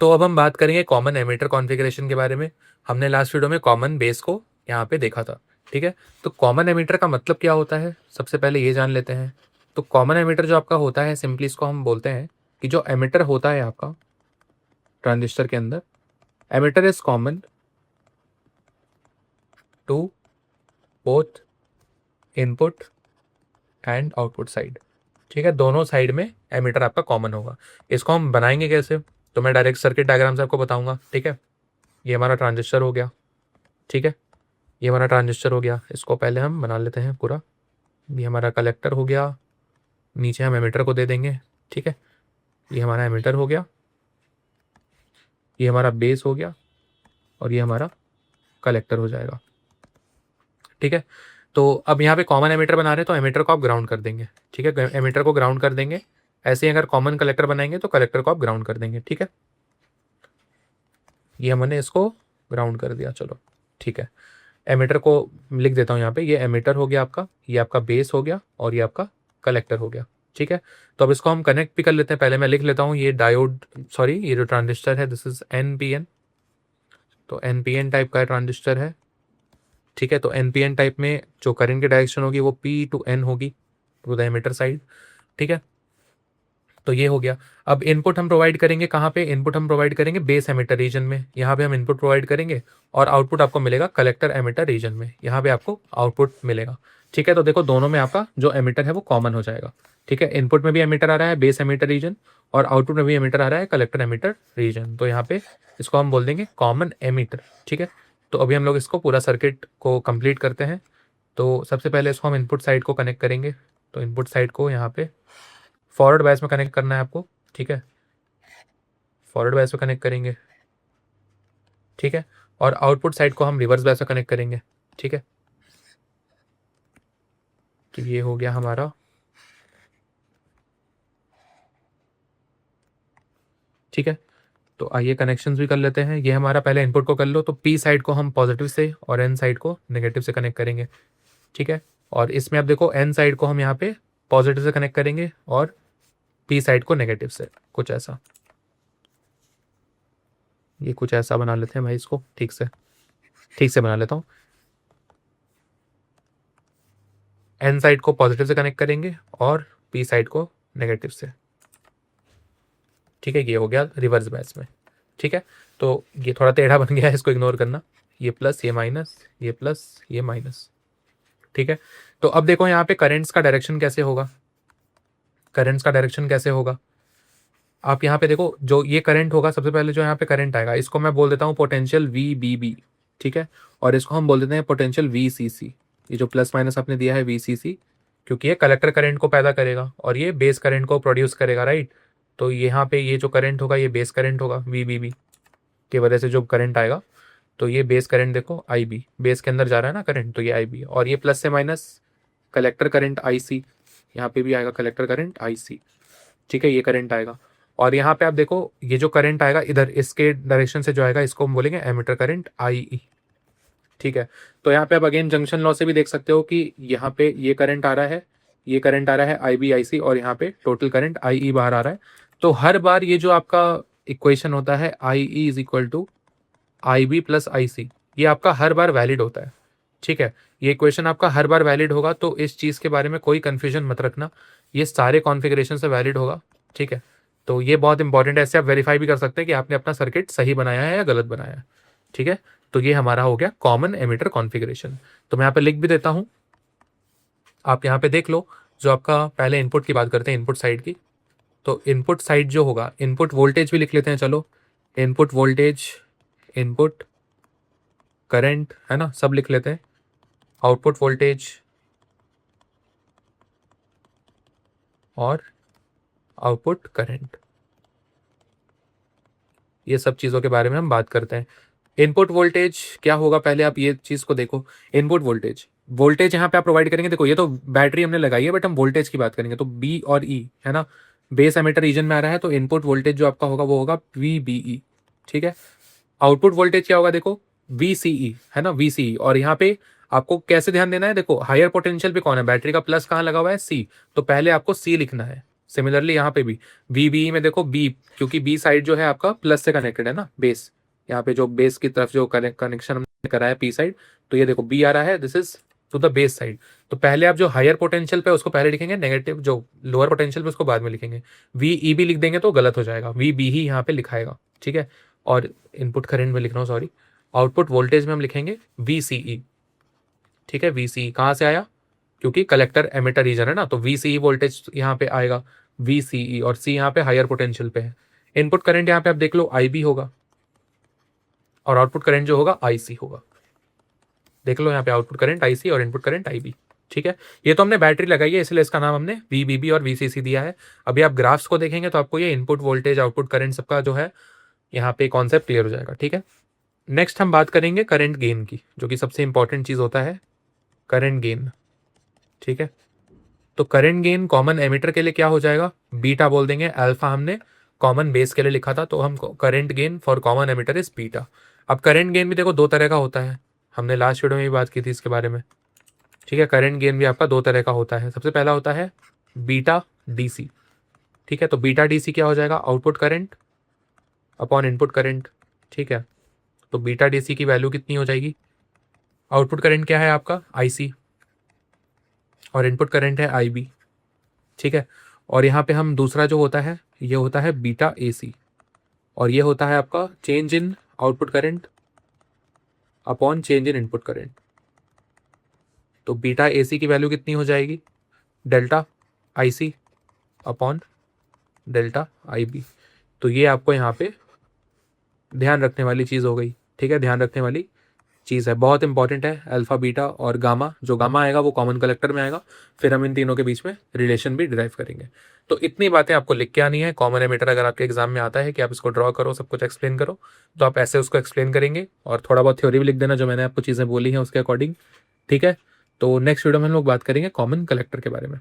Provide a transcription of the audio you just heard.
तो अब हम बात करेंगे कॉमन एमिटर कॉन्फ़िगरेशन के बारे में। हमने लास्ट वीडियो में कॉमन बेस को यहाँ पे देखा था, ठीक है। तो कॉमन एमिटर का मतलब क्या होता है, सबसे पहले ये जान लेते हैं। तो कॉमन एमिटर जो आपका होता है, सिंपली इसको हम बोलते हैं कि जो एमिटर होता है आपका ट्रांजिस्टर के अंदर, emitter is common to both input and output side, ठीक है। दोनों साइड में एमिटर आपका कॉमन होगा। इसको हम बनाएंगे कैसे, तो मैं डायरेक्ट सर्किट डायग्राम से आपको बताऊंगा, ठीक है। ये हमारा ट्रांजिस्टर हो गया, ठीक है। ये हमारा ट्रांजिस्टर हो गया, इसको पहले हम बना लेते हैं पूरा। ये हमारा कलेक्टर हो गया, नीचे हम एमिटर को दे देंगे, ठीक है। ये हमारा एमिटर हो गया, ये हमारा बेस हो गया, और ये हमारा कलेक्टर हो जाएगा, ठीक है। तो अब यहाँ पे कॉमन एमिटर बना रहे हैं, तो एमिटर को आप ग्राउंड कर देंगे, ठीक है। एमिटर को ग्राउंड कर देंगे। ऐसे ही अगर कॉमन कलेक्टर बनाएंगे तो कलेक्टर को आप ग्राउंड कर देंगे, ठीक है। ये हमने इसको ग्राउंड कर दिया, चलो ठीक है। एमिटर को लिख देता हूँ यहाँ पे, ये एमिटर हो गया आपका, ये आपका बेस हो गया, और ये आपका कलेक्टर हो गया, ठीक है। तो अब इसको हम कनेक्ट भी कर लेते हैं। पहले मैं लिख लेता हूँ, ये डायोड, सॉरी ये जो ट्रांजिस्टर है दिस इज NPN। तो NPN टाइप का ट्रांजिस्टर है, ठीक है। तो NPN टाइप में जो करंट की डायरेक्शन होगी वो P to N होगी, टू द एमिटर साइड, ठीक है। तो ये हो गया। अब इनपुट हम प्रोवाइड करेंगे कहाँ पे, इनपुट हम प्रोवाइड करेंगे बेस एमिटर रीजन में, यहाँ पे हम इनपुट प्रोवाइड करेंगे, और आउटपुट आपको मिलेगा कलेक्टर एमिटर रीजन में, यहाँ पे आपको आउटपुट मिलेगा, ठीक है। तो देखो दोनों में आपका जो एमिटर है वो कॉमन हो जाएगा, ठीक है। इनपुट में भी एमिटर आ रहा है बेस एमिटर रीजन, और आउटपुट में भी एमिटर आ रहा है कलेक्टर एमिटर रीजन। तो यहाँ पे इसको हम बोल देंगे कॉमन एमिटर, ठीक है। तो अभी हम लोग इसको पूरा सर्किट को कंप्लीट करते हैं। तो सबसे पहले इसको हम इनपुट साइड को कनेक्ट करेंगे। तो इनपुट साइड को यहाँ पे फॉरवर्ड बायस में कनेक्ट करना है आपको, ठीक है। फॉरवर्ड बायस में कनेक्ट करेंगे, ठीक है। और आउटपुट साइड को हम रिवर्स बायस में कनेक्ट करेंगे, ठीक है। तो ये हो गया हमारा, ठीक है। तो आइए कनेक्शंस भी कर लेते हैं। ये हमारा पहले इनपुट को कर लो, तो P साइड को हम पॉजिटिव से और N साइड को नेगेटिव से कनेक्ट करेंगे, ठीक है। और इसमें आप देखो N साइड को हम यहाँ पे पॉजिटिव से कनेक्ट करेंगे, और P साइड को नेगेटिव से, कुछ ऐसा। ये कुछ ऐसा बना लेते हैं भाई, इसको ठीक से बना लेता हूँ। N साइड को पॉजिटिव से कनेक्ट करेंगे, और P साइड को नेगेटिव से, ठीक है। ये हो गया रिवर्स बैच में, ठीक है। तो ये थोड़ा टेढ़ा बन गया है, इसको इग्नोर करना। ये प्लस, ये माइनस, ये प्लस, ये माइनस, ठीक है। तो अब देखो यहाँ पे करंट्स का डायरेक्शन कैसे होगा, करंट्स का डायरेक्शन कैसे होगा। आप यहाँ पे देखो, जो ये करंट होगा, सबसे पहले जो यहाँ पे करंट आएगा इसको मैं बोल देता हूँ पोटेंशियल VBB, ठीक है। और इसको हम बोल देते हैं पोटेंशियल VCC। ये जो प्लस माइनस आपने दिया है VCC, क्योंकि ये कलेक्टर करंट को पैदा करेगा और ये बेस करंट को प्रोड्यूस करेगा, राइट। तो यहाँ पे ये जो करंट होगा ये बेस करंट होगा, VBB की वजह से जो करंट आएगा। तो ये बेस करंट देखो IB, बेस के अंदर जा रहा है ना करंट, तो ये IB, और ये प्लस से माइनस कलेक्टर करंट IC, यहाँ पे भी आएगा कलेक्टर करंट IC, ठीक है। ये करंट आएगा, और यहाँ पे आप देखो ये जो करंट आएगा इधर इसके डायरेक्शन से जो आएगा इसको हम बोलेंगे एमिटर करंट IE, ठीक है। तो यहाँ पे आप अगेन जंक्शन लॉ से भी देख सकते हो कि यहाँ पे ये करंट आ रहा है, ये करंट आ रहा है IB IC, और यहाँ पे टोटल करंट IE बाहर आ रहा है। तो हर बार ये जो आपका इक्वेशन होता है IE is equal to IB plus IC, ये आपका हर बार वैलिड होता है, ठीक है। ये इक्वेशन आपका हर बार वैलिड होगा, तो इस चीज़ के बारे में कोई कन्फ्यूजन मत रखना, ये सारे कॉन्फ़िगरेशन से वैलिड होगा, ठीक है। तो ये बहुत इंपॉर्टेंट है, ऐसे आप वेरीफाई भी कर सकते हैं कि आपने अपना सर्किट सही बनाया है या गलत बनाया है, ठीक है। तो ये हमारा हो गया कॉमन एमिटर कॉन्फ़िगरेशन। तो मैं यहाँ पे लिख भी देता हूँ, आप यहाँ पे देख लो। जो आपका पहले इनपुट की बात करते हैं, इनपुट साइड की। तो इनपुट साइड जो होगा, इनपुट वोल्टेज भी लिख लेते हैं, चलो। इनपुट वोल्टेज, इनपुट करंट, है ना, सब लिख लेते हैं। आउटपुट वोल्टेज और आउटपुट करंट, ये सब चीज़ों के बारे में हम बात करते हैं। इनपुट वोल्टेज क्या होगा, पहले आप ये चीज़ को देखो। इनपुट वोल्टेज, वोल्टेज यहाँ पे आप प्रोवाइड करेंगे, देखो ये तो बैटरी हमने लगाई है, बट हम वोल्टेज की बात करेंगे, तो B और E है ना, बेस एमिटर रीजन में आ रहा है, तो इनपुट वोल्टेज जो आपका होगा वो होगा VBE, ठीक है। आउटपुट वोल्टेज क्या होगा, देखो VCE, है ना, VCE। और यहाँ पे आपको कैसे ध्यान देना है, देखो हायर पोटेंशियल पे कौन है, बैटरी का प्लस कहाँ लगा हुआ है, C, तो पहले आपको C लिखना है, सिमिलरली यहाँ पे भी VBE में देखो बी, क्योंकि बी साइड जो है आपका प्लस से कनेक्टेड है ना, बेस, यहाँ पे जो बेस की तरफ जो कनेक्शन हमने करा है पी साइड, तो ये देखो बी आ रहा है, this is to the base side. तो पहले आप जो हायर पोटेंशियल पे उसको पहले लिखेंगे, नेगेटिव जो लोअर पोटेंशियल पे उसको बाद में लिखेंगे। VEB लिख देंगे तो गलत हो जाएगा, VB ही यहाँ पे लिखाएगा, ठीक है। और इनपुट करंट में लिख रहा हूँ, सॉरी, आउटपुट वोल्टेज में हम लिखेंगे VCE, ठीक है। VCE कहाँ से आया, क्योंकि कलेक्टर एमिटर रीजन है ना, तो VCE वोल्टेज यहाँ पे आएगा, VCE, और C यहाँ पे हायर पोटेंशियल पे है। इनपुट करंट यहाँ पे आप देख लो IB होगा, और आउटपुट करंट जो होगा IC होगा। देख लो यहाँ पे आउटपुट करंट IC और इनपुट करंट IB, ठीक है। ये तो हमने बैटरी लगाई है, इसलिए इसका नाम हमने VBB और VCC दिया है। अभी आप ग्राफ्स को देखेंगे तो आपको ये इनपुट वोल्टेज आउटपुट करंट सबका जो है यहाँ पे कॉन्सेप्ट क्लियर हो जाएगा, ठीक है। नेक्स्ट हम बात करेंगे करंट गेन की, जो कि सबसे इंपॉर्टेंट चीज होता है, करंट गेन, ठीक है। तो करंट गेन कॉमन एमिटर के लिए क्या हो जाएगा, बीटा बोल देंगे। अल्फा हमने कॉमन बेस के लिए लिखा था, तो हम current gain for common emitter is beta. अब करंट गेन भी देखो दो तरह का होता है, हमने लास्ट वीडियो में भी बात की थी इसके बारे में, ठीक है। करंट गेन भी आपका दो तरह का होता है। सबसे पहला होता है बीटा DC, ठीक है। तो बीटा DC क्या हो जाएगा, output current upon input current, ठीक है। तो बीटा DC की वैल्यू कितनी हो जाएगी, आउटपुट करंट क्या है आपका IC, और इनपुट करंट है IB, ठीक है। और यहाँ पे हम दूसरा जो होता है ये होता है बीटा AC, और ये होता है आपका change in output current upon change in input current. तो बीटा AC की वैल्यू कितनी हो जाएगी, delta IC upon delta IB। तो ये आपको यहाँ पे ध्यान रखने वाली चीज़ हो गई, ठीक है, ध्यान रखने वाली चीज़ है, बहुत इंपॉर्टेंट है। अल्फा बीटा और गामा, जो गामा आएगा वो कॉमन कलेक्टर में आएगा, फिर हम इन तीनों के बीच में रिलेशन भी डिराइव करेंगे। तो इतनी बातें आपको लिख के आनी है। कॉमन एमिटर अगर आपके एग्जाम में आता है कि आप इसको ड्रॉ करो, सब कुछ एक्सप्लेन करो, तो आप ऐसे उसको एक्सप्लेन करेंगे, और थोड़ा बहुत थ्योरी भी लिख देना जो मैंने आपको चीज़ें बोली हैं उसके अकॉर्डिंग, ठीक है। तो नेक्स्ट वीडियो में हम लोग बात करेंगे कॉमन कलेक्टर के बारे में।